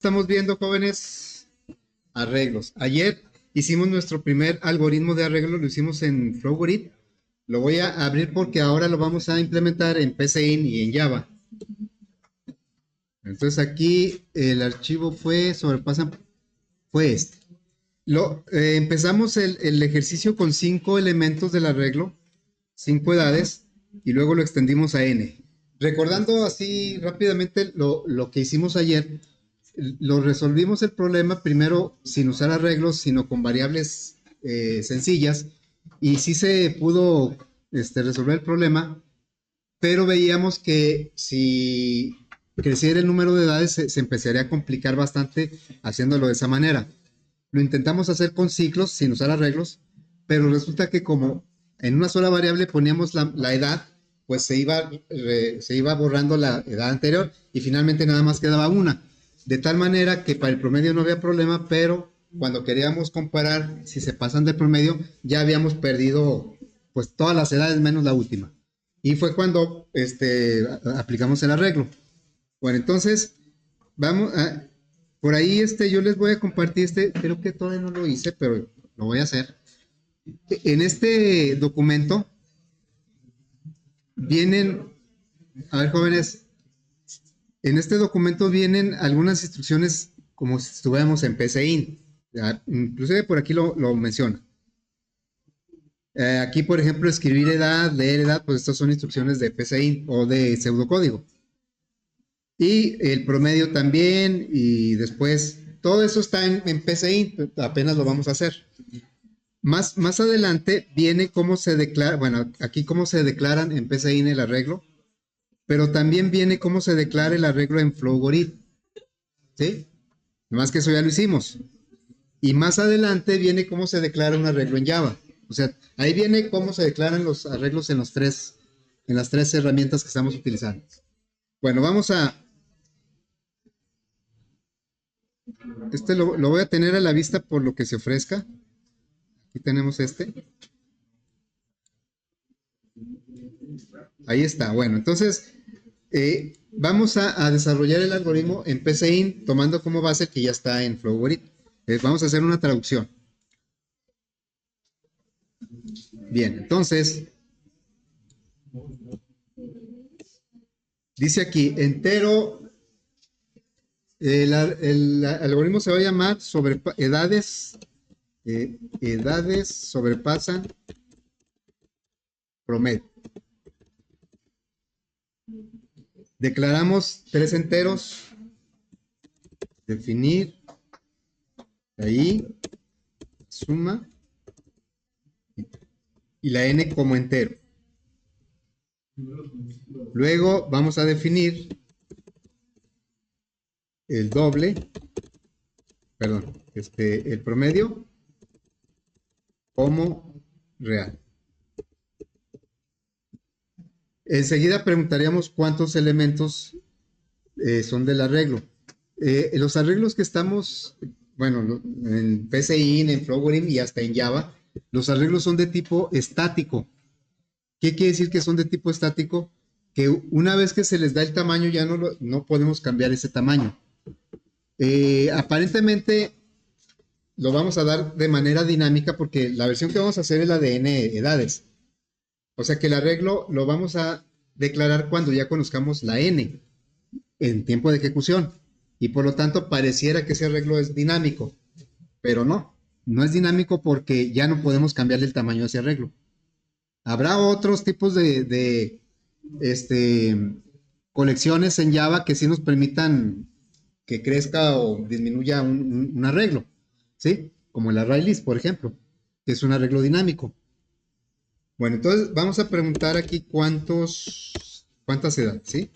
Estamos viendo, jóvenes, arreglos. Ayer hicimos nuestro primer algoritmo de arreglo, lo hicimos en Flowgrid. Lo voy a abrir porque ahora lo vamos a implementar en PCIN y en Java. Entonces aquí el archivo fue este. Empezamos el ejercicio con 5 elementos del arreglo, 5 edades, y luego lo extendimos a n. Recordando así rápidamente lo que hicimos ayer, lo resolvimos el problema primero sin usar arreglos, sino con variables sencillas, y sí se pudo resolver el problema, pero veíamos que si creciera el número de edades se empezaría a complicar bastante haciéndolo de esa manera. Lo intentamos hacer con ciclos sin usar arreglos, pero resulta que como en una sola variable poníamos la edad, pues se iba borrando la edad anterior y finalmente nada más quedaba una. De tal manera que para el promedio no había problema, pero cuando queríamos comparar si se pasan del promedio, ya habíamos perdido pues todas las edades menos la última. Y fue cuando aplicamos el arreglo. Bueno, entonces, vamos a, por ahí yo les voy a compartir creo que todavía no lo hice, pero lo voy a hacer. En este documento vienen, a ver, jóvenes, en este documento vienen algunas instrucciones como si estuviéramos en PCIN. Inclusive por aquí lo menciona. Aquí, por ejemplo, escribir edad, leer edad, pues estas son instrucciones de PCIN o de pseudocódigo. Y el promedio también, y después, todo eso está en PCIN, apenas lo vamos a hacer. Más adelante viene cómo se declara, bueno, aquí cómo se declaran en PCIN el arreglo, pero también viene cómo se declara el arreglo en Flowgrid, ¿sí? Nomás que eso ya lo hicimos. Y más adelante viene cómo se declara un arreglo en Java. O sea, ahí viene cómo se declaran los arreglos en las tres herramientas que estamos utilizando. Bueno, vamos a... lo voy a tener a la vista por lo que se ofrezca. Aquí tenemos Ahí está. Bueno, entonces vamos a desarrollar el algoritmo en PCIN tomando como base el que ya está en Flowgrid. Vamos a hacer una traducción. Bien, entonces dice aquí, entero, el algoritmo se va a llamar sobre edades sobrepasan promedio. Declaramos 3 enteros, definir, ahí, suma, y la n como entero. Luego vamos a definir el doble, perdón, el promedio como real. Enseguida preguntaríamos cuántos elementos son del arreglo. Los arreglos que estamos, bueno, en PCIN, en Flowgrid y hasta en Java, los arreglos son de tipo estático. ¿Qué quiere decir que son de tipo estático? Que una vez que se les da el tamaño ya no podemos cambiar ese tamaño. Aparentemente lo vamos a dar de manera dinámica porque la versión que vamos a hacer es la de n edades. O sea que el arreglo lo vamos a declarar cuando ya conozcamos la n en tiempo de ejecución. Y por lo tanto pareciera que ese arreglo es dinámico. Pero no es dinámico porque ya no podemos cambiarle el tamaño de ese arreglo. Habrá otros tipos de colecciones en Java que sí nos permitan que crezca o disminuya un arreglo, ¿sí? Como el ArrayList, por ejemplo, que es un arreglo dinámico. Bueno, entonces vamos a preguntar aquí cuántas edades, ¿sí?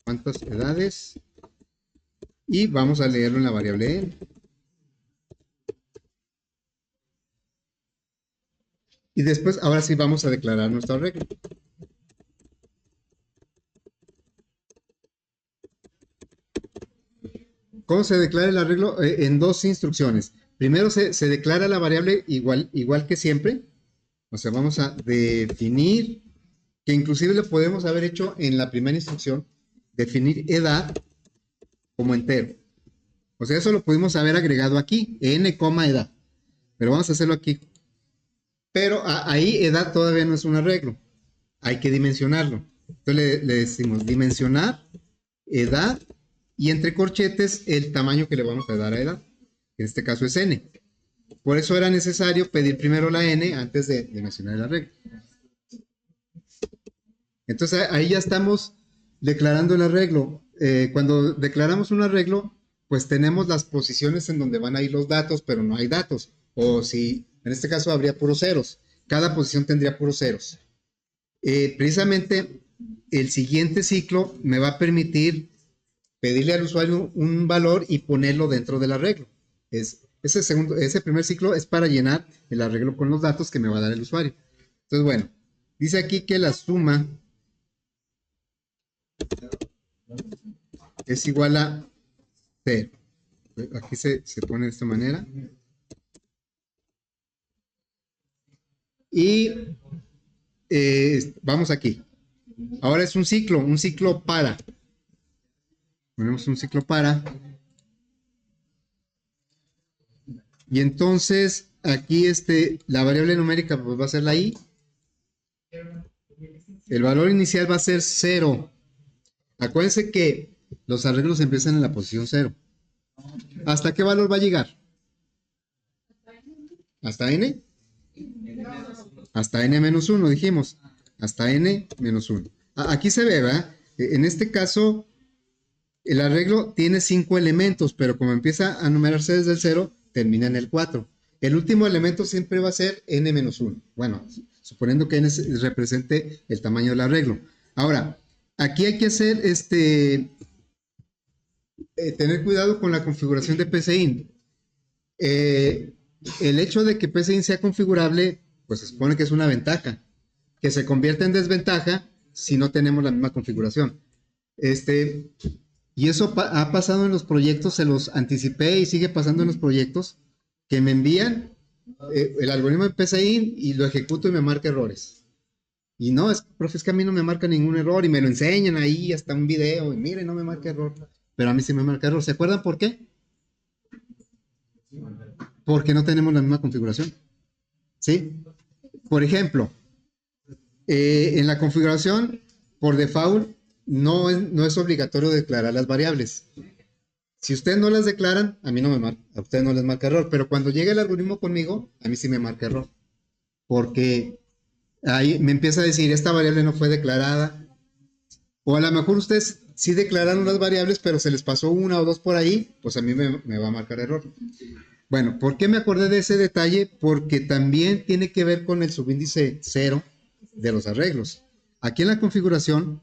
¿Cuántas edades? Y vamos a leerlo en la variable n. Y después, ahora sí vamos a declarar nuestro arreglo. ¿Cómo se declara el arreglo? En dos instrucciones. Primero se declara la variable igual que siempre. O sea, vamos a definir, que inclusive lo podemos haber hecho en la primera instrucción, definir edad como entero. O sea, eso lo pudimos haber agregado aquí, n, edad. Pero vamos a hacerlo aquí. Pero ahí edad todavía no es un arreglo. Hay que dimensionarlo. Entonces le decimos dimensionar, edad, y entre corchetes el tamaño que le vamos a dar a edad. En este caso es n. Por eso era necesario pedir primero la n antes de mencionar el arreglo. Entonces ahí ya estamos declarando el arreglo. Cuando declaramos un arreglo, pues tenemos las posiciones en donde van a ir los datos, pero no hay datos. O si, en este caso, habría puros ceros. Cada posición tendría puros ceros. Precisamente el siguiente ciclo me va a permitir pedirle al usuario un valor y ponerlo dentro del arreglo. Ese primer ciclo es para llenar el arreglo con los datos que me va a dar el usuario. Entonces, bueno, dice aquí que la suma es igual a 0. Aquí se pone de esta manera. Y vamos aquí. Ahora es un ciclo para. Ponemos un ciclo para. Y entonces aquí la variable numérica pues va a ser la i. El valor inicial va a ser 0. Acuérdense que los arreglos empiezan en la posición 0. ¿Hasta qué valor va a llegar? ¿Hasta n? Hasta n-1 dijimos. Hasta n-1. Aquí se ve, ¿verdad? En este caso, el arreglo tiene 5 elementos, pero como empieza a numerarse desde el 0, termina en el 4. El último elemento siempre va a ser n-1. Bueno, suponiendo que n represente el tamaño del arreglo. Ahora, aquí hay que hacer tener cuidado con la configuración de PCIN. El hecho de que PCIN sea configurable, pues se supone que es una ventaja, que se convierte en desventaja si no tenemos la misma configuración. Y eso ha pasado en los proyectos, se los anticipé y sigue pasando en los proyectos, que me envían el algoritmo de PCIN y lo ejecuto y me marca errores. Y no, profe, es que a mí no me marca ningún error y me lo enseñan ahí hasta un video y mire, no me marca error. Pero a mí sí me marca error. ¿Se acuerdan por qué? Porque no tenemos la misma configuración. ¿Sí? Por ejemplo, en la configuración, por default, no es obligatorio declarar las variables. Si ustedes no las declaran, a mí no me marca, a ustedes no les marca error. Pero cuando llega el algoritmo conmigo, a mí sí me marca error. Porque ahí me empieza a decir, esta variable no fue declarada. O a lo mejor ustedes sí declararon las variables, pero se les pasó una o dos por ahí, pues a mí me va a marcar error. Bueno, ¿por qué me acordé de ese detalle? Porque también tiene que ver con el subíndice 0 de los arreglos. Aquí en la configuración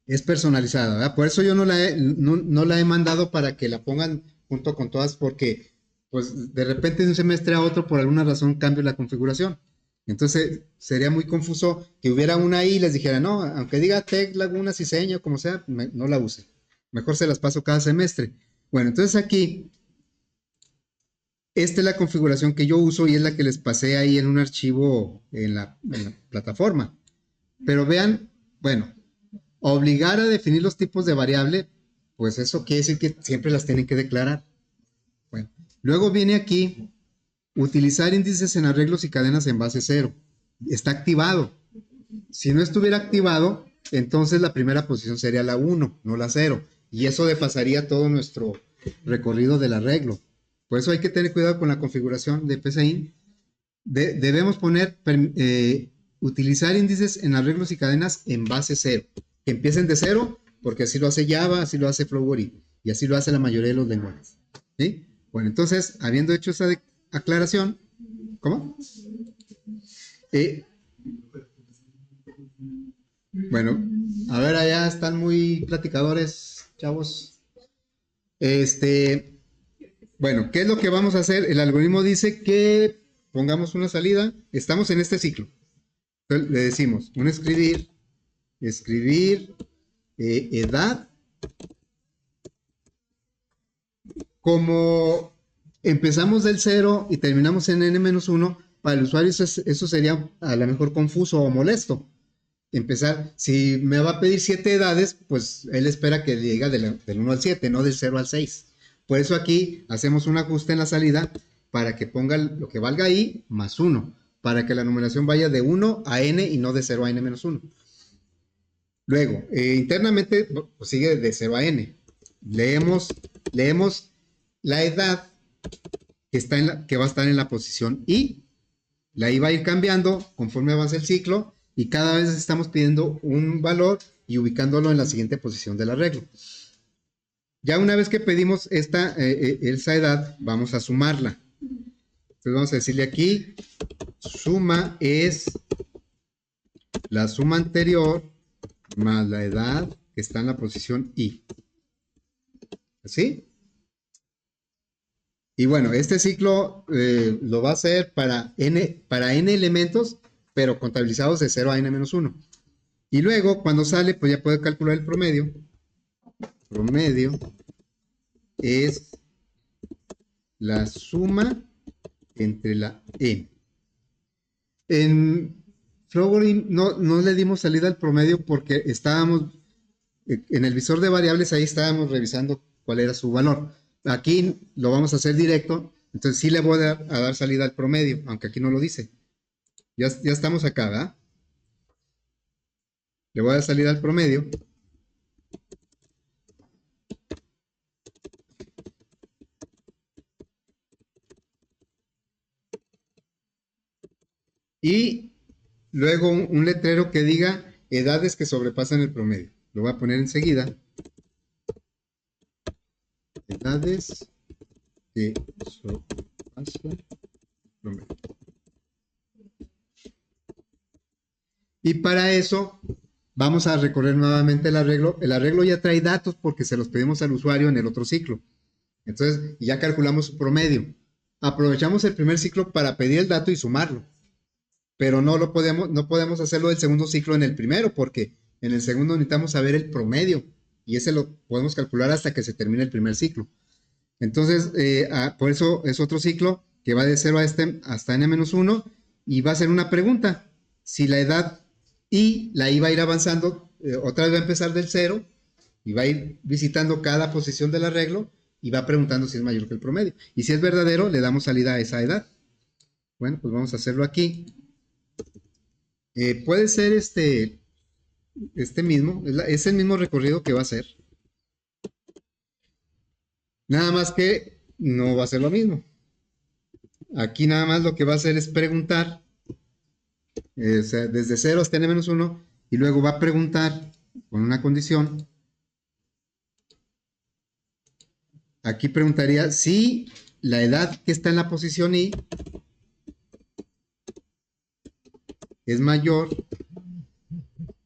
es personalizada, ¿verdad? Por eso yo no la he mandado para que la pongan junto con todas, porque pues de repente de un semestre a otro por alguna razón cambio la configuración. Entonces sería muy confuso que hubiera una ahí y les dijera, no, aunque diga TEC, Laguna, Ciseño, como sea, no la use. Mejor se las paso cada semestre. Bueno, entonces aquí, esta es la configuración que yo uso y es la que les pasé ahí en un archivo en la plataforma. Pero vean, bueno, obligar a definir los tipos de variable, pues eso quiere decir que siempre las tienen que declarar. Bueno, luego viene aquí, utilizar índices en arreglos y cadenas en base 0. Está activado. Si no estuviera activado, entonces la primera posición sería la 1, no la 0. Y eso desfasaría todo nuestro recorrido del arreglo. Por eso hay que tener cuidado con la configuración de PCIN. Debemos poner, utilizar índices en arreglos y cadenas en base 0. Que empiecen de 0, porque así lo hace Java, así lo hace Flowori, y así lo hace la mayoría de los lenguajes. ¿Sí? Bueno, entonces, habiendo hecho esa aclaración, ¿cómo? Bueno, a ver, allá están muy platicadores, chavos. Bueno, ¿qué es lo que vamos a hacer? El algoritmo dice que pongamos una salida. Estamos en este ciclo. Entonces, le decimos, un escribir, edad. Como empezamos del 0 y terminamos en n-1, para el usuario eso sería a lo mejor confuso o molesto. empezar, si me va a pedir 7 edades, pues él espera que le diga del 1 al 7, no del 0 al 6. Por eso aquí hacemos un ajuste en la salida para que ponga lo que valga ahí más 1, para que la numeración vaya de 1 a n y no de 0 a n menos 1. Luego, internamente pues sigue de 0 a n. Leemos la edad que va a estar en la posición I. La I va a ir cambiando conforme avance el ciclo y cada vez estamos pidiendo un valor y ubicándolo en la siguiente posición del arreglo. Ya una vez que pedimos esa edad, vamos a sumarla. Entonces vamos a decirle aquí, suma es la suma anterior más la edad que está en la posición I. ¿Así? Y bueno, este ciclo lo va a hacer para n elementos, pero contabilizados de 0 a n-1. Y luego, cuando sale, pues ya puede calcular el promedio. Promedio es la suma entre la n. En Flowering no le dimos salida al promedio porque estábamos en el visor de variables, ahí estábamos revisando cuál era su valor. Aquí lo vamos a hacer directo, entonces sí le voy a dar salida al promedio, aunque aquí no lo dice. Ya estamos acá, ¿verdad? Le voy a dar salida al promedio. Y luego un letrero que diga edades que sobrepasan el promedio. Lo voy a poner enseguida. Edades que sobrepasan el promedio. Y para eso vamos a recorrer nuevamente el arreglo. El arreglo ya trae datos porque se los pedimos al usuario en el otro ciclo. Entonces ya calculamos su promedio. Aprovechamos el primer ciclo para pedir el dato y sumarlo. Pero no podemos hacerlo del segundo ciclo en el primero, porque en el segundo necesitamos saber el promedio. Y ese lo podemos calcular hasta que se termine el primer ciclo. Entonces, por eso es otro ciclo que va de 0 hasta n-1 y va a ser una pregunta. Si la edad y la I va a ir avanzando, otra vez va a empezar del 0 y va a ir visitando cada posición del arreglo y va preguntando si es mayor que el promedio. Y si es verdadero, le damos salida a esa edad. Bueno, pues vamos a hacerlo aquí. Puede ser este mismo, es el mismo recorrido que va a hacer. Nada más que no va a ser lo mismo. Aquí nada más lo que va a hacer es preguntar, o sea, desde 0 hasta n-1, y luego va a preguntar con una condición. Aquí preguntaría si la edad que está en la posición I es mayor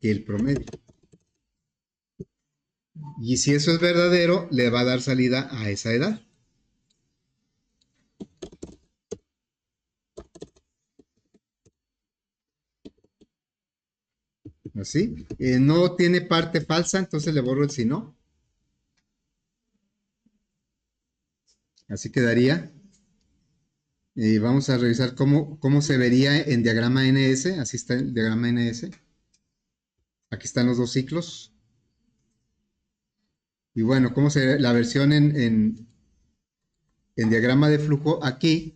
que el promedio. Y si eso es verdadero, le va a dar salida a esa edad. Así. No tiene parte falsa, entonces le borro el si no. Así quedaría. Vamos a revisar cómo se vería en diagrama NS. Así está el diagrama NS. Aquí están los dos ciclos. Y bueno, cómo se ve la versión en diagrama de flujo aquí.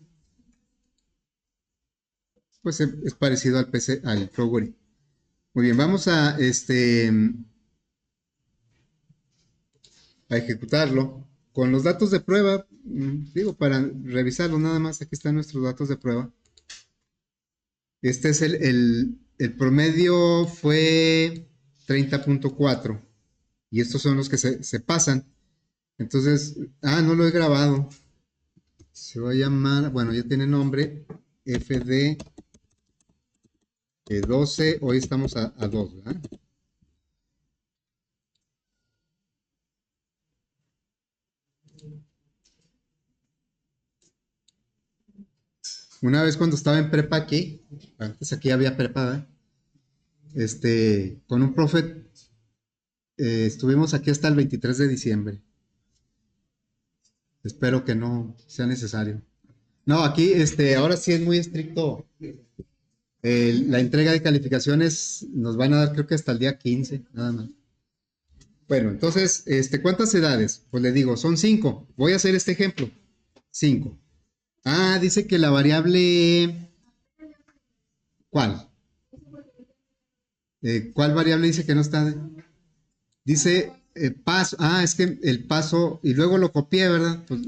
Pues es parecido al Flowering. Muy bien, vamos a ejecutarlo con los datos de prueba. Digo, para revisarlo nada más, aquí están nuestros datos de prueba. Este es el promedio fue 30.4 y estos son los que se pasan. Entonces, no lo he grabado. Se va a llamar, bueno, ya tiene nombre, FD 12, hoy estamos a 2, ¿verdad? Una vez cuando estaba en prepa aquí, antes aquí había prepa, con un profe, estuvimos aquí hasta el 23 de diciembre. Espero que no sea necesario. No, aquí, ahora sí es muy estricto La entrega de calificaciones nos van a dar creo que hasta el día 15, nada más. Bueno, entonces, ¿cuántas edades? Pues le digo, son 5. Voy a hacer este ejemplo. 5. Ah, dice que la variable... ¿Cuál? ¿Cuál variable dice que no está? Dice paso. Ah, es que el paso... Y luego lo copié, ¿verdad? Pues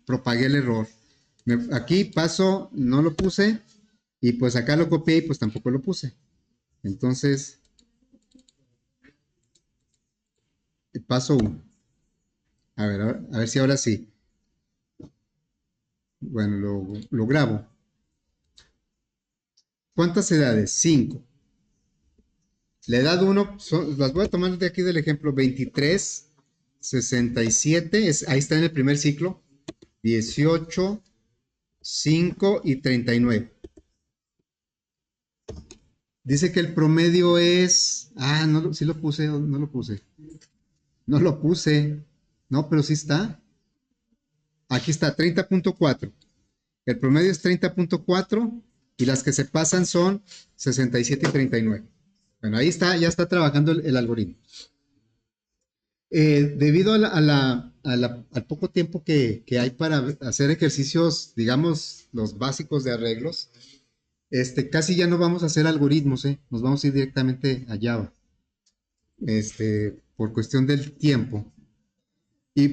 propagué el error. Aquí paso no lo puse. Y pues acá lo copié y pues tampoco lo puse. Entonces, paso 1. A ver si ahora sí. Bueno, lo grabo. ¿Cuántas edades? 5. La edad 1, las voy a tomar de aquí del ejemplo 23, 67, ahí está en el primer ciclo, 18, 5 y 39. Dice que el promedio es... Ah, no, sí lo puse, no lo puse. No lo puse. No, pero sí está. Aquí está, 30.4. El promedio es 30.4 y las que se pasan son 67 y 39. Bueno, ahí está, ya está trabajando el algoritmo. Debido al poco tiempo que hay para hacer ejercicios, digamos, los básicos de arreglos, casi ya no vamos a hacer algoritmos, nos vamos a ir directamente a Java, por cuestión del tiempo.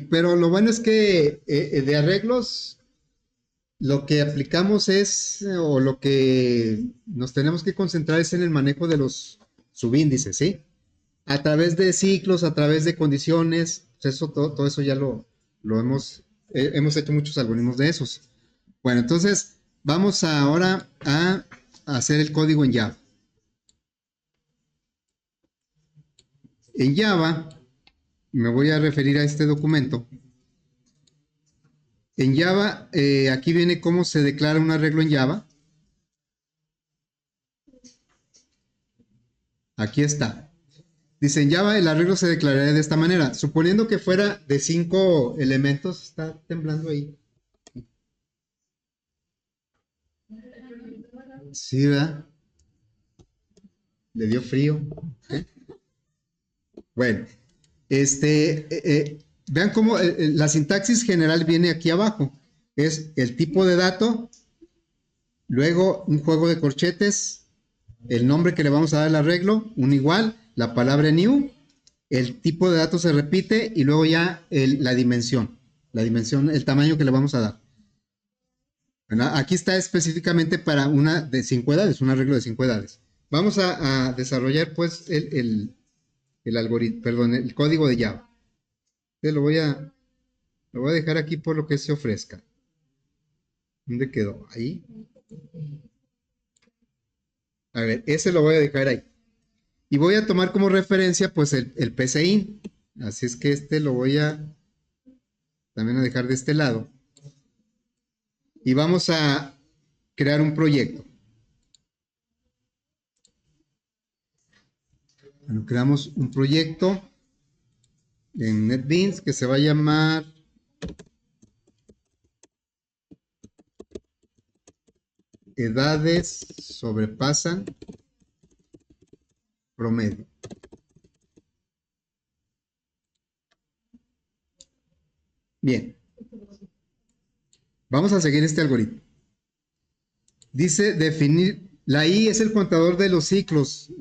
Pero lo bueno es que de arreglos, lo que aplicamos o lo que nos tenemos que concentrar es en el manejo de los subíndices, ¿sí? A través de ciclos, a través de condiciones, pues eso, todo eso ya lo hemos hecho muchos algoritmos de esos. Bueno, entonces vamos ahora a hacer el código en Java. En Java, me voy a referir a este documento. En Java, aquí viene cómo se declara un arreglo en Java. Aquí está. Dice, en Java el arreglo se declararía de esta manera. Suponiendo que fuera de 5 elementos, está temblando ahí. Sí, ¿verdad? Le dio frío. ¿Eh? Bueno, vean cómo la sintaxis general viene aquí abajo. Es el tipo de dato, luego un juego de corchetes, el nombre que le vamos a dar al arreglo, un igual, la palabra new, el tipo de dato se repite y luego ya la dimensión, el tamaño que le vamos a dar. ¿Verdad? Aquí está específicamente para una de 5 edades, un arreglo de 5 edades. Vamos a desarrollar pues el algoritmo, perdón, el código de Java. Lo voy a dejar aquí por lo que se ofrezca. ¿Dónde quedó? Ahí. A ver, ese lo voy a dejar ahí. Y voy a tomar como referencia pues el PCIN. Así es que lo voy a también a dejar de este lado. Y vamos a crear un proyecto. Bueno, creamos un proyecto en NetBeans que se va a llamar Edades sobrepasan promedio. Bien. Vamos a seguir este algoritmo. Dice definir, la I es el contador de los ciclos.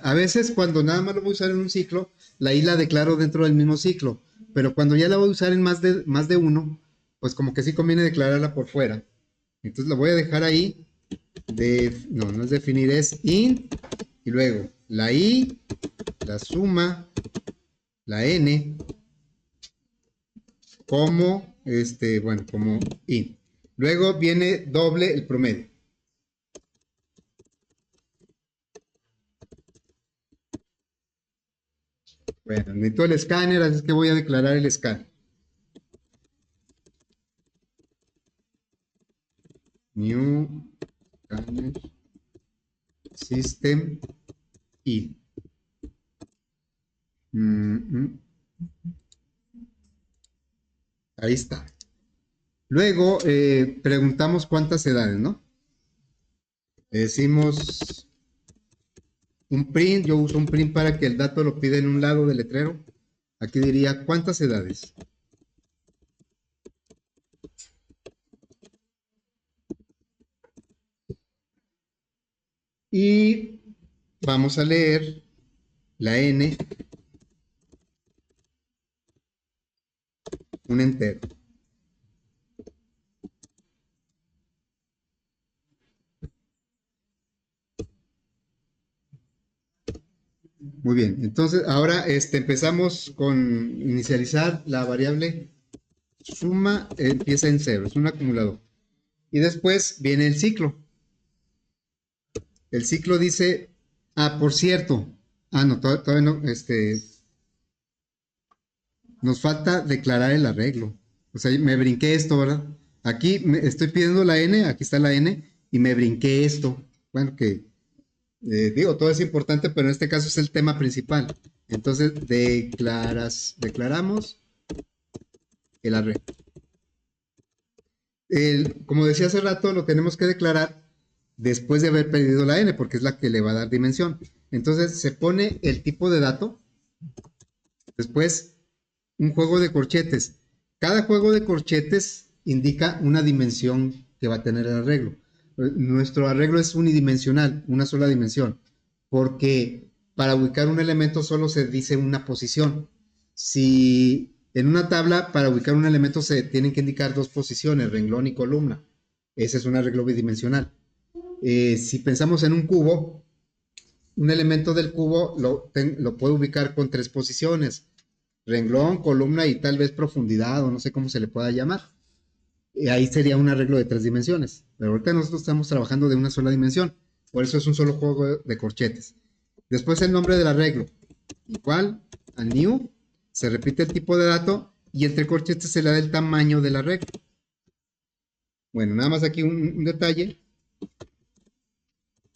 A veces cuando nada más lo voy a usar en un ciclo, la I la declaro dentro del mismo ciclo. Pero cuando ya la voy a usar en más de uno, pues como que sí conviene declararla por fuera. Entonces lo voy a dejar ahí. No es definir, es int. Y luego la I, la suma, la N, como, como int. Luego viene doble el promedio. Bueno, necesito el escáner, así es que voy a declarar el escáner. New scanner system in. Ahí está. Luego preguntamos cuántas edades, ¿no? Le decimos un print, yo uso un print para que el dato lo pida en un lado del letrero. Aquí diría, ¿cuántas edades? Y vamos a leer la n, un entero. Muy bien, entonces ahora empezamos con inicializar la variable suma, empieza en cero, es un acumulador. Y después viene el ciclo. El ciclo dice, por cierto, no, todavía no, nos falta declarar el arreglo. O sea, me brinqué esto, ¿verdad? Aquí estoy pidiendo la n, aquí está la n, y me brinqué esto. Bueno, que digo, todo es importante, pero en este caso es el tema principal. Entonces, declaramos el arreglo. Como decía hace rato, lo tenemos que declarar después de haber pedido la n, porque es la que le va a dar dimensión. Entonces, se pone el tipo de dato, después un juego de corchetes. Cada juego de corchetes indica una dimensión que va a tener el arreglo. Nuestro arreglo es unidimensional, una sola dimensión, porque para ubicar un elemento solo se dice una posición. Si en una tabla, para ubicar un elemento se tienen que indicar dos posiciones, renglón y columna. Ese es un arreglo bidimensional. Si pensamos en un cubo, un elemento del cubo lo puedo ubicar con tres posiciones, renglón, columna y tal vez profundidad, o no sé cómo se le pueda llamar. Ahí sería un arreglo de tres dimensiones. Pero ahorita nosotros estamos trabajando de una sola dimensión. Por eso es un solo juego de corchetes. Después el nombre del arreglo. Igual a new. Se repite el tipo de dato. Y entre corchetes se le da el tamaño del arreglo. Bueno, nada más aquí un detalle.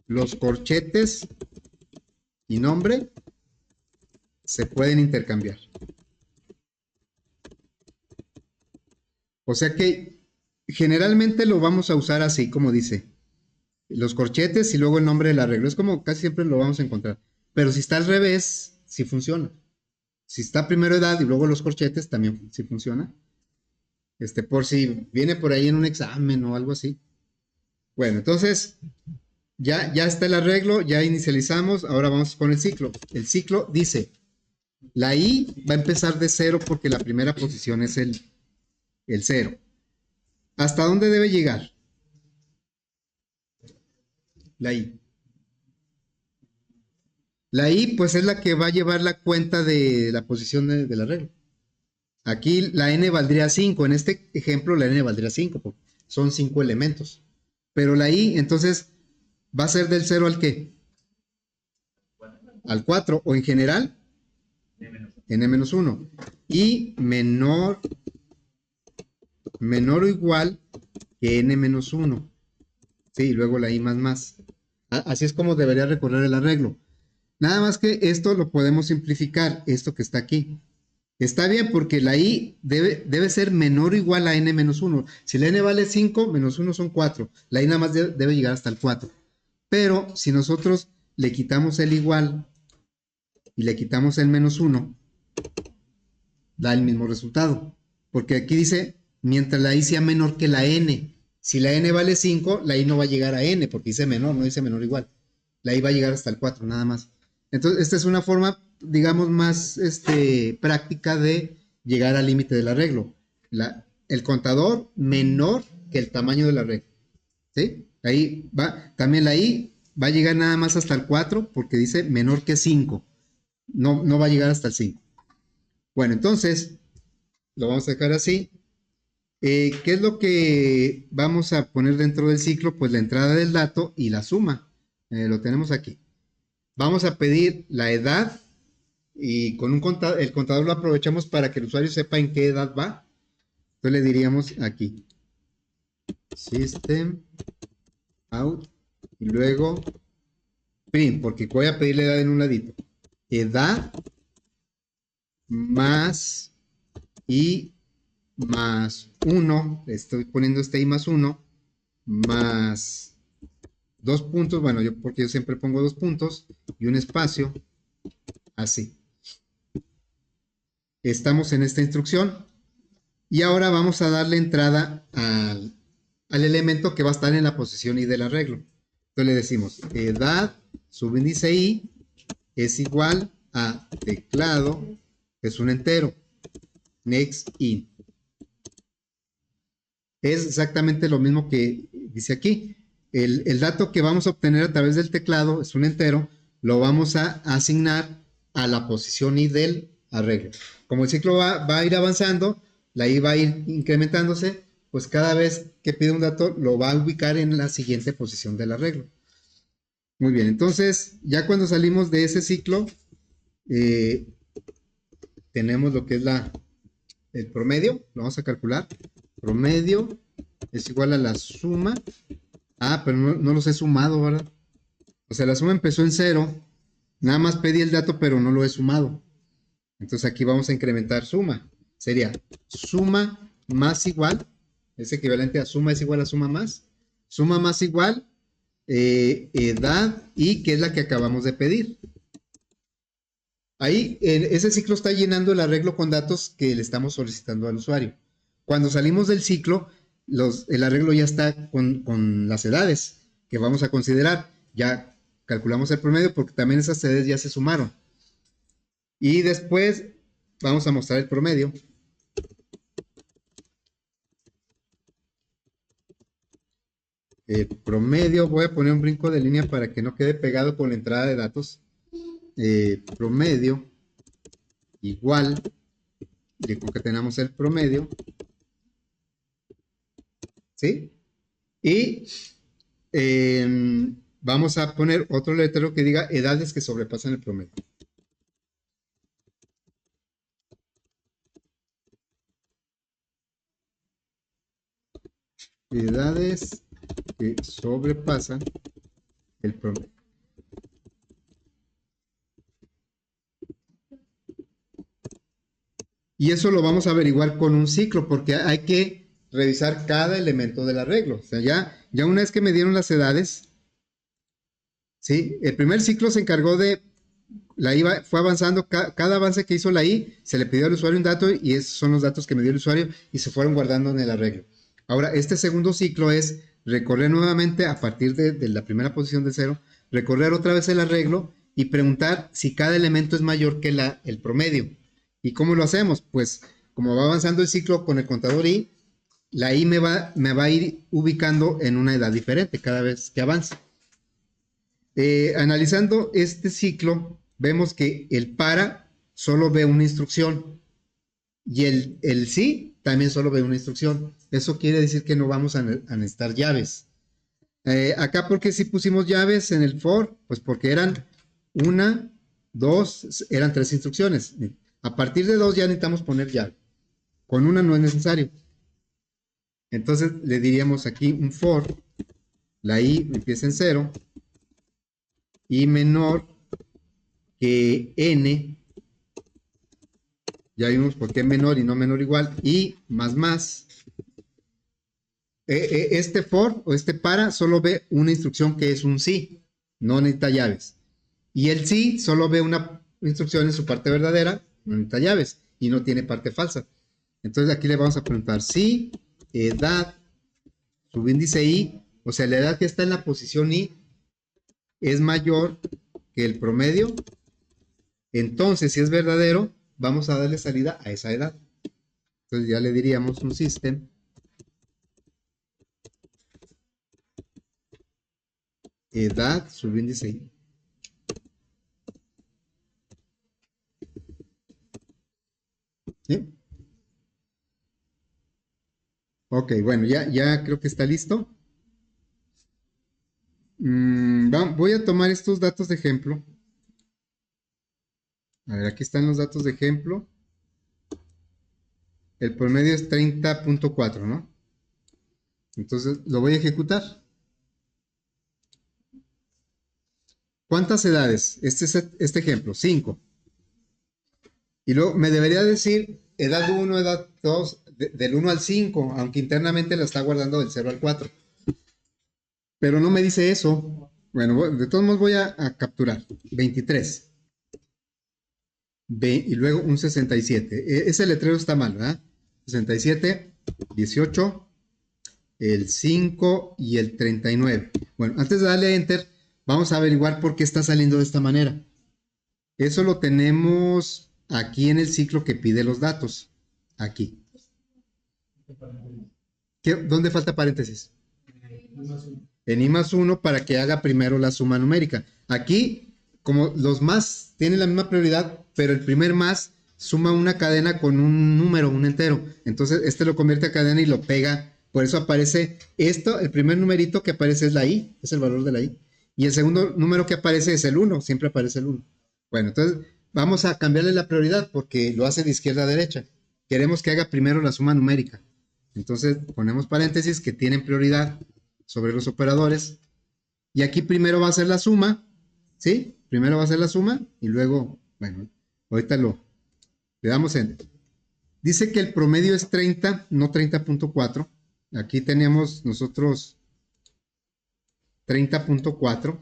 Los corchetes y nombre se pueden intercambiar. O sea que generalmente lo vamos a usar así como dice. Los corchetes y luego el nombre del arreglo. Es como casi siempre lo vamos a encontrar. Pero si está al revés, sí funciona. Si está primero edad y luego los corchetes, también sí funciona. Por si viene por ahí en un examen o algo así. Bueno, entonces ya está el arreglo, ya inicializamos. Ahora vamos con el ciclo. El ciclo dice, la i va a empezar de cero porque la primera posición es el cero. ¿Hasta dónde debe llegar? La i. La i, pues es la que va a llevar la cuenta de la posición del arreglo. Aquí la n valdría 5. En este ejemplo, la n valdría 5, porque son 5 elementos. Pero la i, entonces, va a ser del 0 al qué? Al 4. O en general, n-1. Y menor o igual que n-1. Sí, y luego la i más. Así es como debería recorrer el arreglo. Nada más que esto lo podemos simplificar, esto que está aquí. Está bien porque la i debe ser menor o igual a n-1. Si la n vale 5, menos 1 son 4. La i nada más debe llegar hasta el 4. Pero si nosotros le quitamos el igual y le quitamos el -1, da el mismo resultado. Porque aquí dice, mientras la i sea menor que la n. Si la n vale 5, la i no va a llegar a n porque dice menor, no dice menor igual. La i va a llegar hasta el 4, nada más. Entonces, esta es una forma, digamos, más práctica de llegar al límite del arreglo. El contador menor que el tamaño del arreglo. ¿Sí? Ahí va. También la i va a llegar nada más hasta el 4 porque dice menor que 5. No va a llegar hasta el 5. Bueno, entonces, lo vamos a dejar así. ¿Qué es lo que vamos a poner dentro del ciclo? Pues la entrada del dato y la suma. Lo tenemos aquí. Vamos a pedir la edad y con el contador lo aprovechamos para que el usuario sepa en qué edad va. Entonces le diríamos aquí system out y luego print, porque voy a pedir la edad en un ladito. Edad más i más 1, estoy poniendo este i más 1, más dos puntos, bueno, porque yo siempre pongo dos puntos y un espacio, así. Estamos en esta instrucción y ahora vamos a darle entrada al elemento que va a estar en la posición i del arreglo. Entonces le decimos edad subíndice i es igual a teclado, que es un entero, next in. Es exactamente lo mismo que dice aquí. El dato que vamos a obtener a través del teclado es un entero, lo vamos a asignar a la posición i del arreglo. Como el ciclo va a ir avanzando, la i va a ir incrementándose, pues cada vez que pide un dato lo va a ubicar en la siguiente posición del arreglo. Muy bien, entonces ya cuando salimos de ese ciclo, tenemos lo que es el promedio, lo vamos a calcular. Promedio es igual a la suma. Ah, pero no los he sumado, ¿verdad? O sea, la suma empezó en 0. Nada más pedí el dato, pero no lo he sumado. Entonces aquí vamos a incrementar suma. Sería suma más igual. Es equivalente a suma es igual a suma más. Suma más igual edad y que es la que acabamos de pedir. Ahí ese ciclo está llenando el arreglo con datos que le estamos solicitando al usuario. Cuando salimos del ciclo, el arreglo ya está con las edades que vamos a considerar. Ya calculamos el promedio porque también esas edades ya se sumaron. Y después vamos a mostrar el promedio. El promedio, voy a poner un brinco de línea para que no quede pegado con la entrada de datos. Promedio igual, le concatenamos el promedio, ¿sí? Y vamos a poner otro letrero que diga edades que sobrepasan el promedio. Edades que sobrepasan el promedio. Y eso lo vamos a averiguar con un ciclo, porque hay que revisar cada elemento del arreglo. O sea, ya una vez que me dieron las edades, ¿sí? El primer ciclo se encargó de, la I fue avanzando, cada avance que hizo la I, se le pidió al usuario un dato y esos son los datos que me dio el usuario y se fueron guardando en el arreglo. Ahora, este segundo ciclo es recorrer nuevamente a partir de la primera posición de 0, recorrer otra vez el arreglo y preguntar si cada elemento es mayor que el promedio. ¿Y cómo lo hacemos? Pues como va avanzando el ciclo con el contador I, la I me va a ir ubicando en una edad diferente cada vez que avance. Analizando este ciclo, vemos que el para solo ve una instrucción y el sí también solo ve una instrucción. Eso quiere decir que no vamos a necesitar llaves. Acá, ¿por qué sí pusimos llaves en el for? Pues porque eran una, dos, eran tres instrucciones. A partir de dos ya necesitamos poner llave. Con una no es necesario. Entonces le diríamos aquí un for, la i empieza en 0 y menor que n, ya vimos por qué menor y no menor igual, y más. Este for o este para solo ve una instrucción que es un sí, no necesita llaves. Y el sí solo ve una instrucción en su parte verdadera, no necesita llaves, y no tiene parte falsa. Entonces aquí le vamos a preguntar si edad, subíndice i, o sea, la edad que está en la posición i es mayor que el promedio. Entonces, si es verdadero, vamos a darle salida a esa edad. Entonces ya le diríamos un system edad subíndice i. ¿Sí? Ok, bueno, ya creo que está listo. Voy a tomar estos datos de ejemplo. A ver, aquí están los datos de ejemplo. El promedio es 30.4, ¿no? Entonces lo voy a ejecutar. ¿Cuántas edades? Este es este ejemplo, 5. Y luego me debería decir edad 1, edad 2, del 1 al 5, aunque internamente la está guardando del 0 al 4. pero no me dice eso. Bueno, de todos modos voy a capturar. 23. Y luego un 67. Ese letrero está mal, ¿verdad? 67, 18, el 5 y el 39. Bueno, antes de darle Enter, vamos a averiguar por qué está saliendo de esta manera. Eso lo tenemos aquí en el ciclo que pide los datos. Aquí. ¿Dónde falta paréntesis? En I+1 para que haga primero la suma numérica. Aquí, como los más tienen la misma prioridad, pero el primer más suma una cadena con un número, un entero. Entonces, este lo convierte a cadena y lo pega. Por eso aparece esto, el primer numerito que aparece es la I, es el valor de la I. Y el segundo número que aparece es el 1, siempre aparece el 1. Bueno, entonces vamos a cambiarle la prioridad porque lo hace de izquierda a derecha. Queremos que haga primero la suma numérica. Entonces ponemos paréntesis que tienen prioridad sobre los operadores. Y aquí primero va a ser la suma, ¿sí? Primero va a ser la suma y luego, bueno, ahorita le damos Enter. Dice que el promedio es 30, no 30.4. Aquí tenemos nosotros 30.4.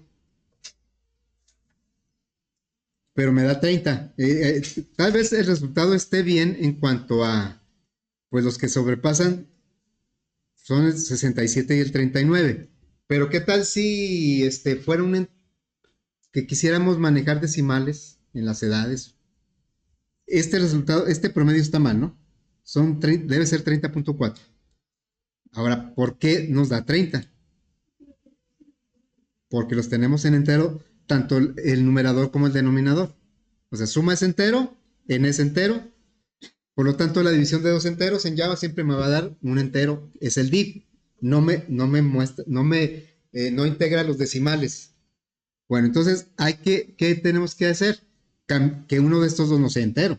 Pero me da 30. Tal vez el resultado esté bien en cuanto a, pues los que sobrepasan son el 67 y el 39. Pero ¿qué tal si fuera que quisiéramos manejar decimales en las edades? Este resultado, este promedio está mal, ¿no? Debe ser 30.4. Ahora, ¿por qué nos da 30? Porque los tenemos en entero, tanto el numerador como el denominador. O sea, suma es entero, n es entero. Por lo tanto, la división de dos enteros en Java siempre me va a dar un entero, es el div. No me muestra, no integra los decimales. Bueno, entonces, ¿qué tenemos que hacer? Que uno de estos dos no sea entero.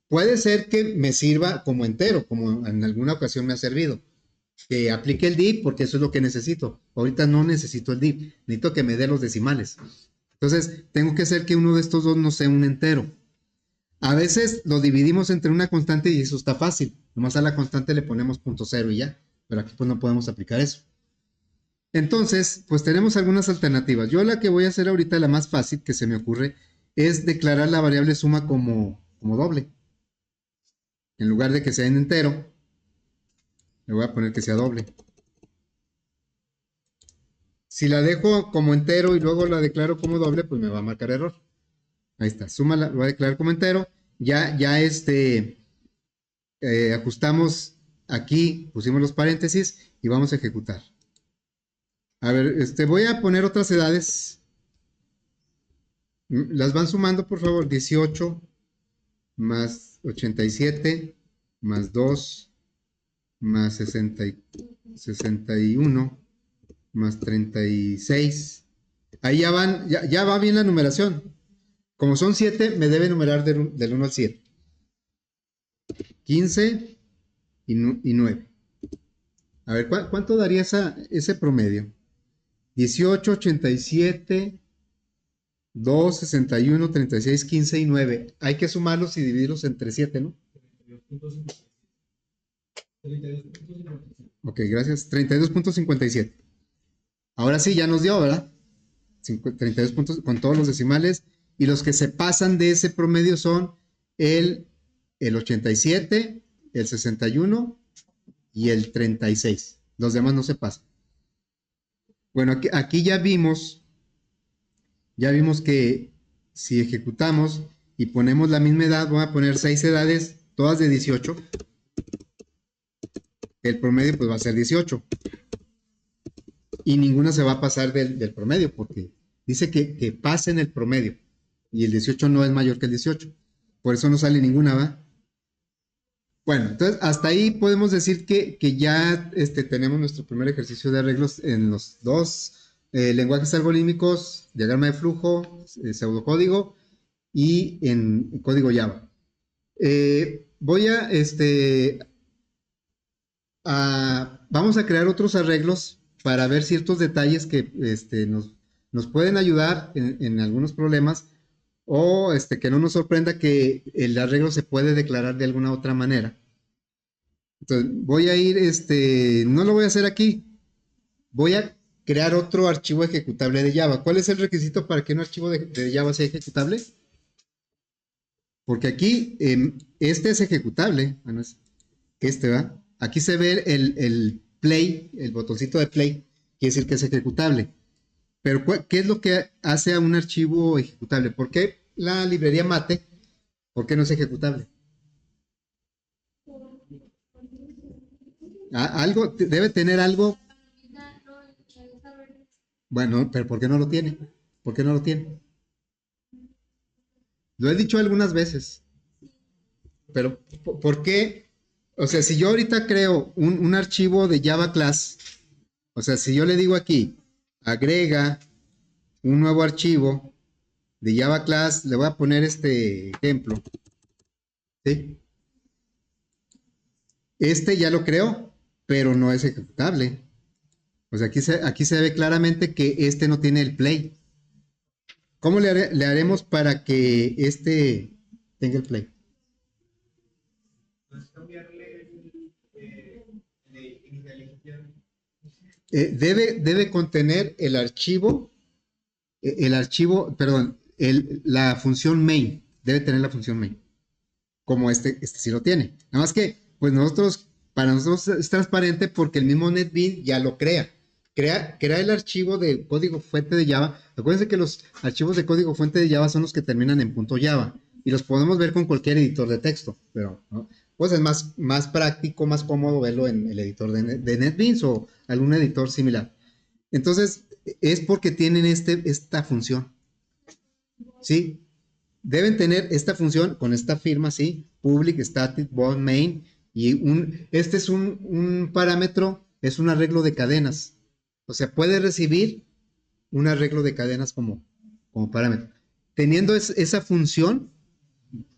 Puede ser que me sirva como entero, como en alguna ocasión me ha servido. Que aplique el div porque eso es lo que necesito. Ahorita no necesito el div, necesito que me dé los decimales. Entonces, tengo que hacer que uno de estos dos no sea un entero. A veces lo dividimos entre una constante y eso está fácil. Nomás a la constante le ponemos 0.0 y ya. Pero aquí pues no podemos aplicar eso. Entonces, pues tenemos algunas alternativas. Yo la que voy a hacer ahorita, la más fácil que se me ocurre, es declarar la variable suma como doble. En lugar de que sea en entero, le voy a poner que sea doble. Si la dejo como entero y luego la declaro como doble, pues me va a marcar error. Ahí está, suma la voy a declarar como entero. Ya ajustamos aquí, pusimos los paréntesis y vamos a ejecutar. A ver, voy a poner otras edades. Las van sumando, por favor. 18 más 87 más 2 más 61 más 36. Ahí ya va bien la numeración. Como son 7, me debe numerar del 1 al 7. 15 y 9. A ver, ¿cuánto daría ese promedio? 18, 87, 2, 61, 36, 15 y 9. Hay que sumarlos y dividirlos entre 7, ¿no? Ok, gracias. 32.57. Ahora sí, ya nos dio, ¿verdad? 32 puntos con todos los decimales. Y los que se pasan de ese promedio son el 87, el 61 y el 36. Los demás no se pasan. Bueno, aquí ya vimos que si ejecutamos y ponemos la misma edad, voy a poner 6 edades, todas de 18. El promedio pues va a ser 18. Y ninguna se va a pasar del promedio porque dice que pasen el promedio. Y el 18 no es mayor que el 18. Por eso no sale ninguna, ¿va? Bueno, entonces hasta ahí podemos decir que ya tenemos nuestro primer ejercicio de arreglos en los dos lenguajes algorítmicos, diagrama de flujo, pseudocódigo y en código Java. Voy vamos a crear otros arreglos para ver ciertos detalles que nos pueden ayudar en algunos problemas o que no nos sorprenda que el arreglo se puede declarar de alguna otra manera. Entonces voy a ir, no lo voy a hacer aquí, voy a crear otro archivo ejecutable de Java. ¿Cuál es el requisito para que un archivo de Java sea ejecutable? Porque aquí este es ejecutable. Bueno, es este va. Aquí se ve el play, el botoncito de play, quiere decir que es ejecutable. Pero ¿qué es lo que hace a un archivo ejecutable? ¿Por qué la librería mate? ¿Por qué no es ejecutable? Algo, debe tener algo. Bueno, pero ¿por qué no lo tiene? ¿Por qué no lo tiene? Lo he dicho algunas veces, pero ¿por qué? O sea, si yo ahorita creo un archivo de Java Class, o sea, si yo le digo aquí, agrega un nuevo archivo de Java Class, le voy a poner este ejemplo, ¿sí? Este ya lo creo, pero no es ejecutable. O sea, aquí se ve claramente que este no tiene el play. ¿Cómo le haremos para que este tenga el play? Debe contener el archivo, perdón, la función main. Debe tener la función main. Como este sí lo tiene. Nada más que, pues para nosotros es transparente porque el mismo NetBeans ya lo crea. Crea el archivo de código fuente de Java. Acuérdense que los archivos de código fuente de Java son los que terminan en .java y los podemos ver con cualquier editor de texto, pero ¿no? Pues es más práctico, más cómodo verlo en el editor de NetBeans o algún editor similar. Entonces, es porque tienen esta función, ¿sí? Deben tener esta función con esta firma, ¿sí? Public static void main. Y este es un parámetro, es un arreglo de cadenas. O sea, puede recibir un arreglo de cadenas como parámetro. Teniendo esa función,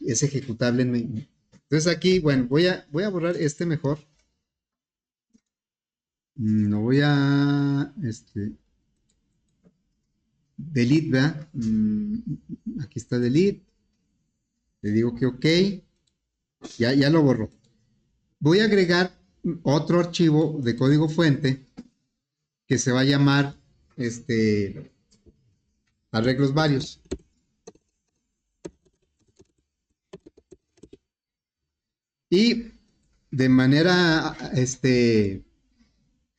es ejecutable en main. Entonces aquí, bueno, voy a borrar este mejor. No voy a, delete, ¿verdad? Aquí está delete. Le digo que ok. Ya lo borro. Voy a agregar otro archivo de código fuente que se va a llamar arreglos varios. Y de manera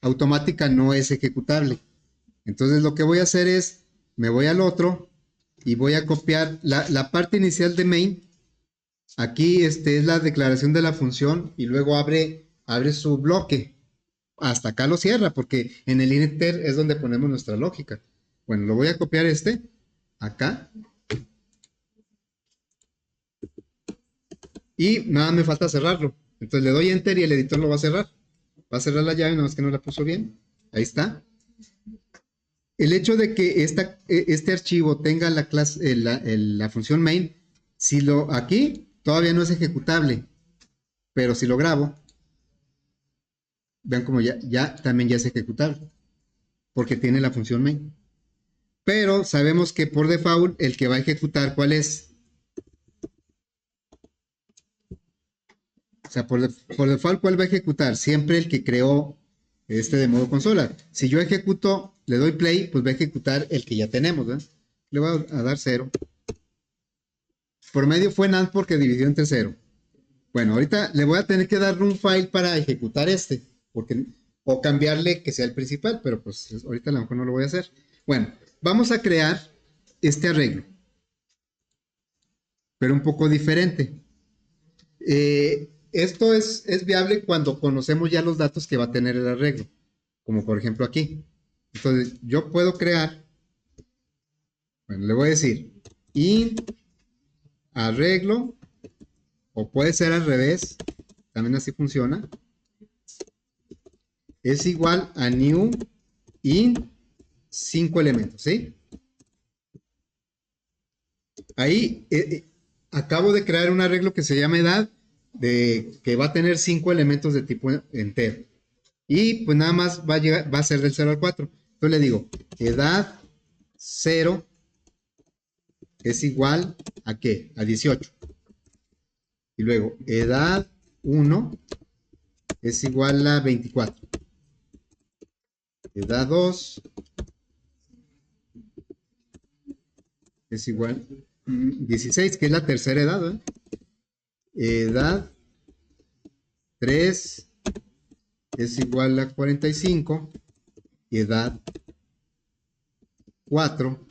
automática no es ejecutable. Entonces lo que voy a hacer es, me voy al otro y voy a copiar la parte inicial de main. Aquí es la declaración de la función y luego abre su bloque. Hasta acá lo cierra porque en el inter es donde ponemos nuestra lógica. Bueno, lo voy a copiar acá y nada me falta cerrarlo. Entonces le doy enter y el editor lo va a cerrar. Va a cerrar la llave, nada más que no la puso bien. Ahí está. El hecho de que este archivo tenga la clase, la función main, aquí todavía no es ejecutable, pero si lo grabo, vean como también ya es ejecutable, porque tiene la función main. Pero sabemos que por default el que va a ejecutar, ¿cuál es? O sea, por default, ¿cuál va a ejecutar? Siempre el que creó de modo consola. Si yo ejecuto, le doy play, pues va a ejecutar el que ya tenemos, ¿verdad? Le voy a dar 0. Por medio fue NAND porque dividió entre 0. Bueno, ahorita le voy a tener que darle un file para ejecutar porque, o cambiarle que sea el principal, pero pues ahorita a lo mejor no lo voy a hacer. Bueno, vamos a crear este arreglo, pero un poco diferente. Esto es viable cuando conocemos ya los datos que va a tener el arreglo, como por ejemplo aquí. Entonces, yo puedo crear, bueno, le voy a decir int arreglo, o puede ser al revés, también así funciona, es igual a new int 5 elementos, ¿sí? Ahí acabo de crear un arreglo que se llama edad, que va a tener 5 elementos de tipo entero. Y pues nada más va a ser del 0 al 4. Entonces le digo, edad 0 es igual a ¿qué? A 18. Y luego, edad 1 es igual a 24. edad 2 es igual 16, que es la tercera edad, ¿verdad? Edad 3 es igual a 45 y edad 4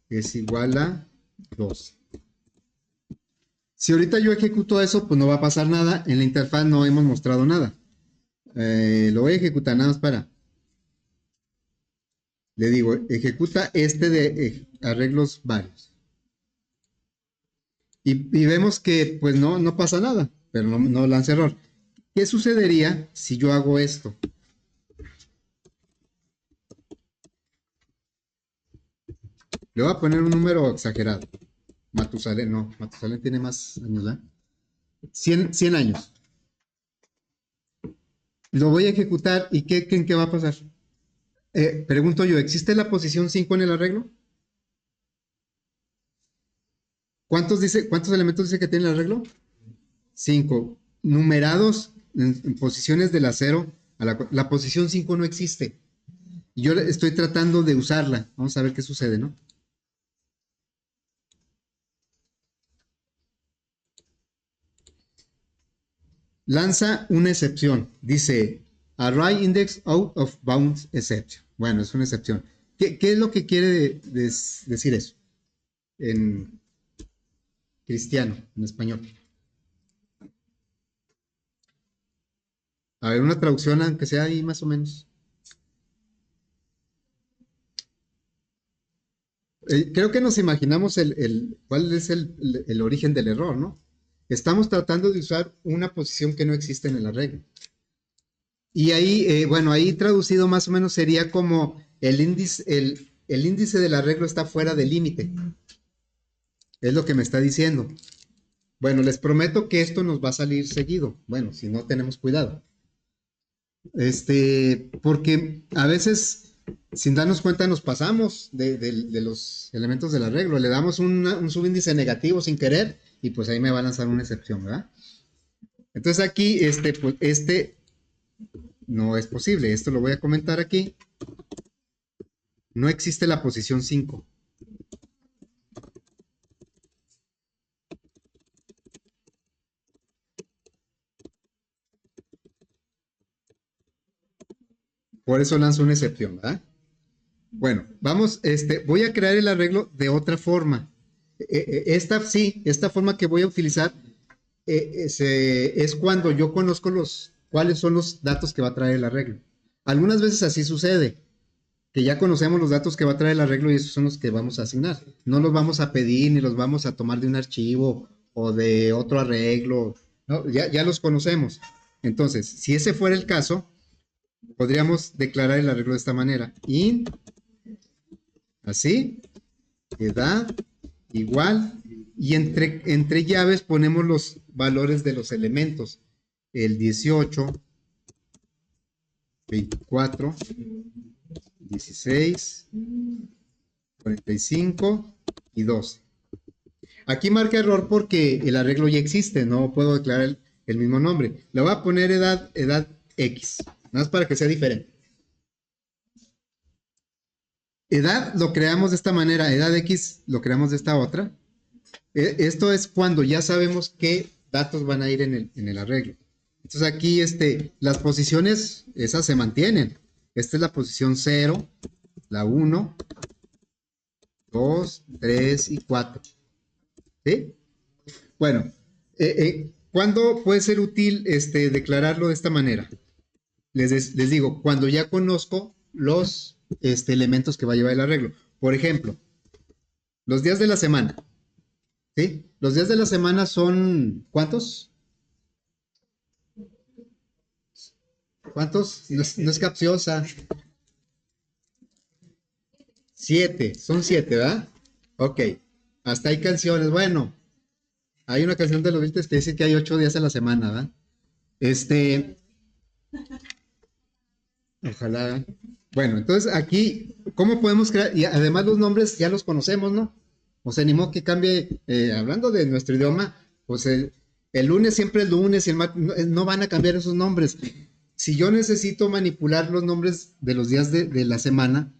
es igual a 12. Si ahorita yo ejecuto eso, pues no va a pasar nada. En la interfaz no hemos mostrado nada. Lo voy a ejecutar nada más para. Le digo, ejecuta este de arreglos varios. Y vemos que pues no pasa nada, pero no lanza error. ¿Qué sucedería si yo hago esto? Le voy a poner un número exagerado. Matusalén, no, Matusalén tiene más años, ¿verdad? 100 años. Lo voy a ejecutar y ¿qué va a pasar? Pregunto yo, ¿existe la posición 5 en el arreglo? ¿Cuántos elementos dice que tiene el arreglo? 5. Numerados en posiciones de la 0 a la posición 5 no existe. Yo estoy tratando de usarla. Vamos a ver qué sucede, ¿no? Lanza una excepción. Dice, array index out of bounds exception. Bueno, es una excepción. ¿Qué es lo que quiere decir eso? En cristiano, en español. A ver, una traducción, aunque sea ahí más o menos. Creo que nos imaginamos cuál es el origen del error, ¿no? Estamos tratando de usar una posición que no existe en el arreglo. Y ahí, bueno, ahí traducido más o menos sería como el índice del arreglo está fuera del límite. Es lo que me está diciendo. Bueno, les prometo que esto nos va a salir seguido. Bueno, si no tenemos cuidado. Porque a veces, sin darnos cuenta, nos pasamos de los elementos del arreglo. Le damos un subíndice negativo sin querer y pues ahí me va a lanzar una excepción, ¿verdad? Entonces aquí, pues, no es posible. Esto lo voy a comentar aquí. No existe la posición 5. Por eso lanzo una excepción, ¿verdad? Bueno, vamos, voy a crear el arreglo de otra forma. Esta forma que voy a utilizar es cuando yo conozco cuáles son los datos que va a traer el arreglo. Algunas veces así sucede, que ya conocemos los datos que va a traer el arreglo y esos son los que vamos a asignar. No los vamos a pedir ni los vamos a tomar de un archivo o de otro arreglo, ¿no? Ya los conocemos. Entonces, si ese fuera el caso, podríamos declarar el arreglo de esta manera. Int, así, edad, igual, y entre llaves ponemos los valores de los elementos. El 18, 24, 16, 45 y 12. Aquí marca error porque el arreglo ya existe, no puedo declarar el mismo nombre. Le voy a poner edad X, nada más para que sea diferente. Edad lo creamos de esta manera, edad X lo creamos de esta otra. Esto es cuando ya sabemos qué datos van a ir en el arreglo. Entonces aquí las posiciones, esas se mantienen. Esta es la posición 0, la 1, 2, 3 y 4. ¿Sí? Bueno, ¿cuándo puede ser útil declararlo de esta manera? Les digo, cuando ya conozco los elementos que va a llevar el arreglo. Por ejemplo, los días de la semana. ¿Sí? Los días de la semana son, ¿cuántos? ¿Cuántos? No es capciosa. 7, son 7, ¿verdad? Ok, hasta hay canciones. Bueno, hay una canción de los Beatles que dice que hay 8 días a la semana, ¿verdad? Ojalá. Bueno, entonces aquí, ¿cómo podemos crear? Y además los nombres ya los conocemos, ¿no? O sea, ni modo que cambie, hablando de nuestro idioma, pues el lunes siempre es lunes y el martes, no van a cambiar esos nombres. si yo necesito manipular los nombres de los días de la semana,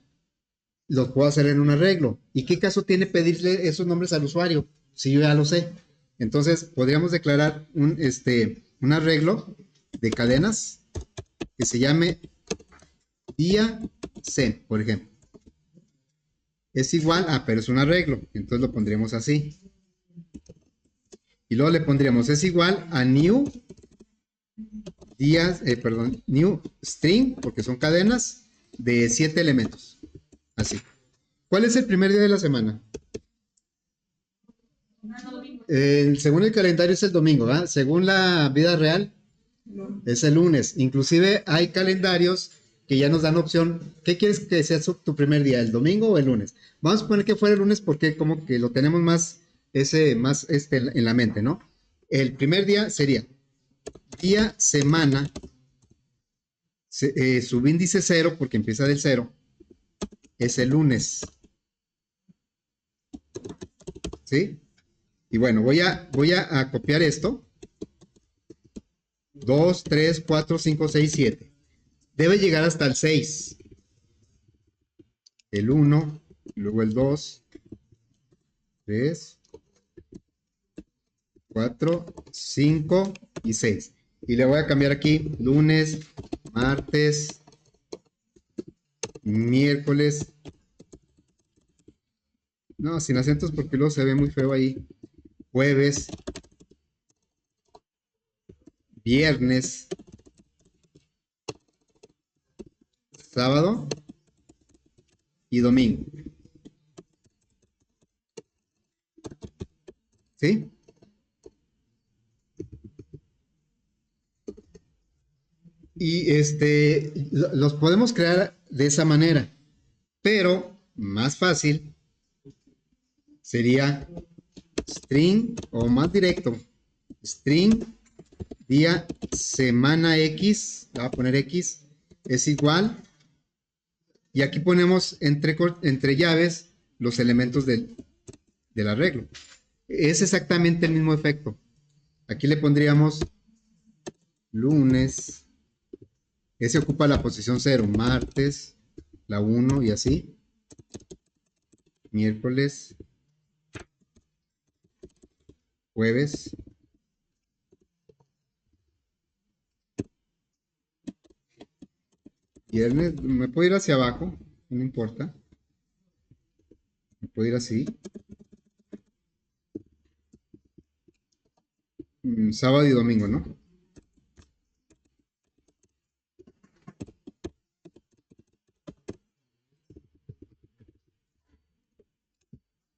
los puedo hacer en un arreglo. ¿Y qué caso tiene pedirle esos nombres al usuario? Si yo ya lo sé. Entonces, podríamos declarar un arreglo de cadenas que se llame día C, por ejemplo. Es igual a, pero es un arreglo. Entonces lo pondríamos así. Y luego le pondríamos, es igual a new días, new string, porque son cadenas de 7 elementos. Así. ¿Cuál es el primer día de la semana? Según el calendario es el domingo, ¿verdad? Según la vida real es el lunes. Inclusive hay calendarios que ya nos dan opción. ¿Qué quieres que sea tu primer día? ¿El domingo o el lunes? Vamos a poner que fuera el lunes porque como que lo tenemos más, en la mente, ¿no? El primer día sería día, semana, subíndice 0 porque empieza del 0, es el lunes. ¿Sí? Y bueno, voy a copiar esto. 2, 3, 4, 5, 6, 7. Debe llegar hasta el 6. El 1, luego el 2, 3, 4, 5 y 6. Y le voy a cambiar aquí lunes, martes, miércoles. No, sin acentos porque luego se ve muy feo ahí. Jueves, viernes, sábado y domingo. ¿Sí? Y los podemos crear de esa manera, pero más fácil sería string o más directo, string día semana X, le voy a poner X, es igual, y aquí ponemos entre llaves los elementos del arreglo. Es exactamente el mismo efecto. Aquí le pondríamos lunes, ese ocupa la posición 0, martes, la 1 y así, miércoles, jueves, viernes, me puedo ir hacia abajo, no importa, me puedo ir así, sábado y domingo, ¿no?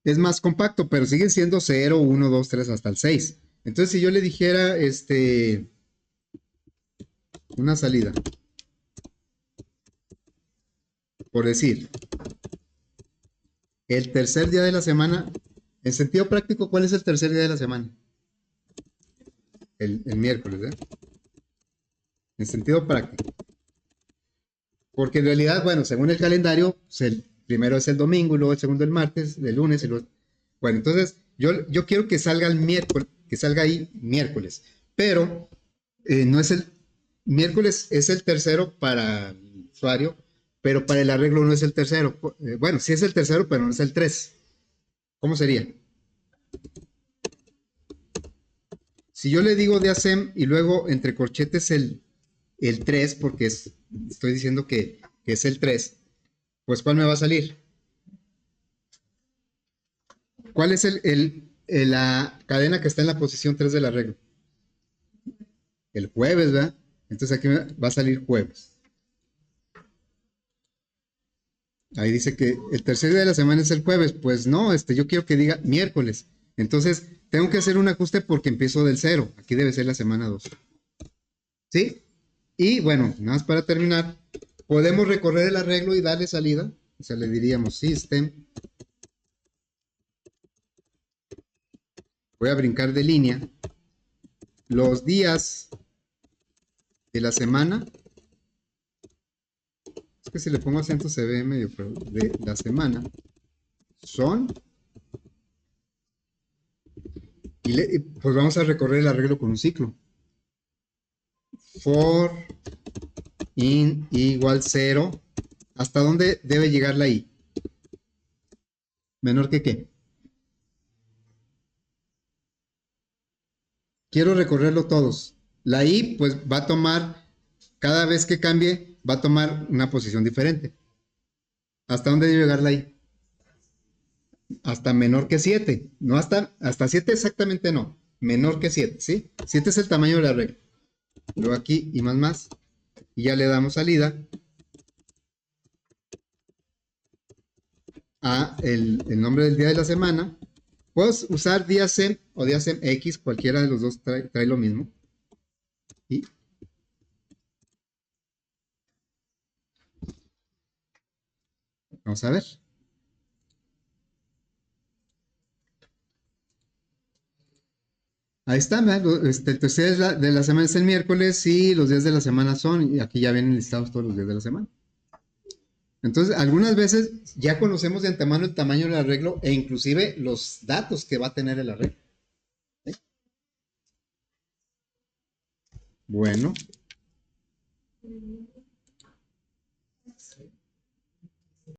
Es más compacto, pero siguen siendo 0, 1, 2, 3 hasta el 6. Entonces, si yo le dijera una salida, por decir, el tercer día de la semana, en sentido práctico, ¿cuál es el tercer día de la semana? El miércoles, ¿eh? En sentido práctico. Porque en realidad, bueno, según el calendario, pues el primero es el domingo, y luego el segundo el martes, el lunes, y luego... Bueno, entonces yo quiero que salga el miércoles, que salga ahí miércoles, pero no es el miércoles, es el tercero para el usuario, pero para el arreglo no es el tercero. Bueno, sí es el tercero, pero no es el 3. ¿Cómo sería? Si yo le digo de ASEM y luego entre corchetes el 3, porque estoy diciendo que es el 3, pues ¿cuál me va a salir? ¿Cuál es la cadena que está en la posición 3 del arreglo? El jueves, ¿verdad? Entonces aquí va a salir jueves. Ahí dice que el tercer día de la semana es el jueves. Pues no, yo quiero que diga miércoles. Entonces tengo que hacer un ajuste porque empiezo del 0. Aquí debe ser la semana 2. ¿Sí? Y bueno, nada más para terminar, podemos recorrer el arreglo y darle salida. O sea, le diríamos system. Voy a brincar de línea. Los días de la semana. Es que si le pongo acento se ve medio, pero de la semana son. Pues vamos a recorrer el arreglo con un ciclo. For in igual 0. ¿Hasta dónde debe llegar la i? ¿Menor que qué? Quiero recorrerlo todos. La i pues va a tomar, cada vez que cambie, va a tomar una posición diferente. ¿Hasta dónde debe llegar la i? Hasta menor que 7. No hasta 7 exactamente no. Menor que 7, ¿sí? 7 es el tamaño de la regla. Luego aquí y más. Y ya le damos salida a el nombre del día de la semana. Puedes usar día SEM o día SEM X, cualquiera de los dos trae lo mismo. Y vamos a ver. Ahí está, el tercer de la semana es el miércoles y los días de la semana son, y aquí ya vienen listados todos los días de la semana. Entonces, algunas veces ya conocemos de antemano el tamaño del arreglo e inclusive los datos que va a tener el arreglo. ¿Sí? Bueno,